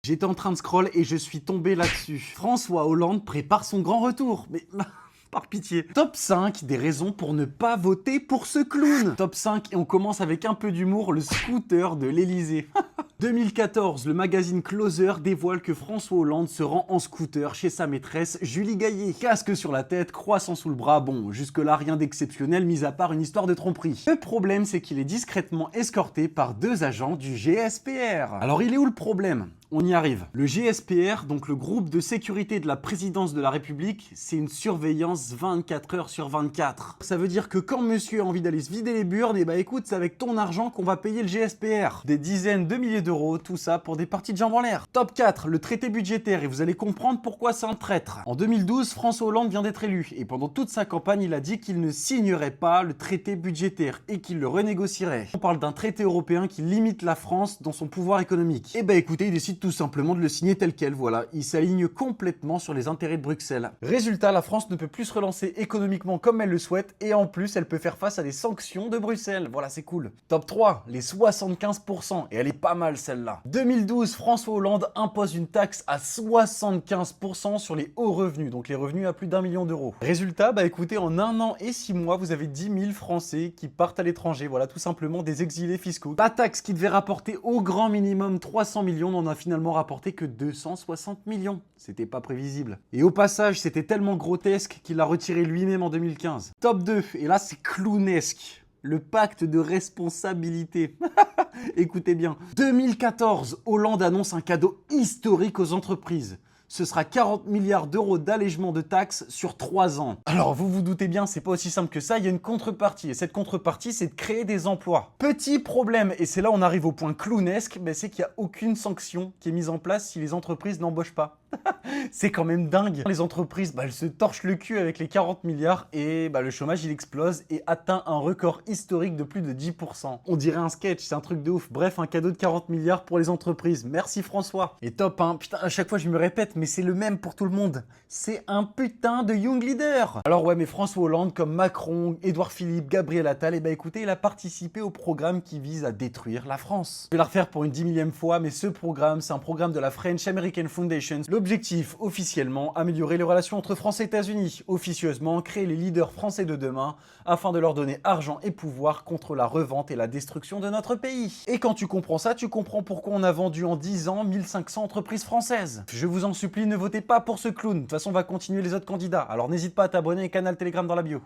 J'étais en train de scroll et je suis tombé là-dessus. François Hollande prépare son grand retour. Mais par pitié. Top 5 des raisons pour ne pas voter pour ce clown. Top 5 et on commence avec un peu d'humour, le scooter de l'Elysée. 2014, le magazine Closer dévoile que François Hollande se rend en scooter chez sa maîtresse Julie Gaillet. Casque sur la tête, croissant sous le bras, bon, jusque-là rien d'exceptionnel mis à part une histoire de tromperie. Le problème c'est qu'il est discrètement escorté par 2 agents du GSPR. Alors il est où le problème ? On y arrive. Le GSPR, donc le groupe de sécurité de la présidence de la République, c'est une surveillance 24 heures sur 24. Ça veut dire que quand monsieur a envie d'aller se vider les burnes, et bah écoute, c'est avec ton argent qu'on va payer le GSPR. Des dizaines de milliers d'euros, tout ça pour des parties de jambes en l'air. Top 4, le traité budgétaire, et vous allez comprendre pourquoi c'est un traître. En 2012, François Hollande vient d'être élu, et pendant toute sa campagne, il a dit qu'il ne signerait pas le traité budgétaire, et qu'il le renégocierait. On parle d'un traité européen qui limite la France dans son pouvoir économique. Et bah écoutez, il décide tout simplement de le signer tel quel, voilà. Il s'aligne complètement sur les intérêts de Bruxelles. Résultat, la France ne peut plus se relancer économiquement comme elle le souhaite, et en plus, elle peut faire face à des sanctions de Bruxelles. Voilà, c'est cool. Top 3, les 75%, et elle est pas mal celle-là. 2012, François Hollande impose une taxe à 75% sur les hauts revenus, donc les revenus à plus d'1 million d'euros. Résultat, bah écoutez, en 1 an et 6 mois, vous avez 10 000 Français qui partent à l'étranger, voilà, tout simplement des exilés fiscaux. La taxe qui devait rapporter au grand minimum 300 millions n'en a finalement rapporté que 260 millions. C'était pas prévisible. Et au passage, c'était tellement grotesque qu'il l'a retiré lui-même en 2015. Top 2, et là c'est clownesque. Le pacte de responsabilité. Écoutez bien. 2014, Hollande annonce un cadeau historique aux entreprises. Ce sera 40 milliards d'euros d'allègement de taxes sur 3 ans. Alors vous vous doutez bien, c'est pas aussi simple que ça, il y a une contrepartie. Et cette contrepartie, c'est de créer des emplois. Petit problème, et c'est là où on arrive au point clownesque, c'est qu'il n'y a aucune sanction qui est mise en place si les entreprises n'embauchent pas. C'est quand même dingue. Les entreprises, elles se torchent le cul avec les 40 milliards et le chômage, il explose et atteint un record historique de plus de 10%. On dirait un sketch, c'est un truc de ouf. Bref, un cadeau de 40 milliards pour les entreprises. Merci François. Et top, hein. Putain, à chaque fois je me répète, mais c'est le même pour tout le monde. C'est un putain de young leader. Alors ouais, mais François Hollande, comme Macron, Édouard Philippe, Gabriel Attal, écoutez, il a participé au programme qui vise à détruire la France. Je vais la refaire pour une 10 000e fois, mais ce programme, c'est un programme de la French American Foundation. L'objectif, officiellement, améliorer les relations entre France et États-Unis. Officieusement, créer les leaders français de demain afin de leur donner argent et pouvoir contre la revente et la destruction de notre pays. Et quand tu comprends ça, tu comprends pourquoi on a vendu en 10 ans 1500 entreprises françaises. Je vous en supplie, ne votez pas pour ce clown. De toute façon, on va continuer les autres candidats. Alors n'hésite pas à t'abonner et canal Telegram dans la bio.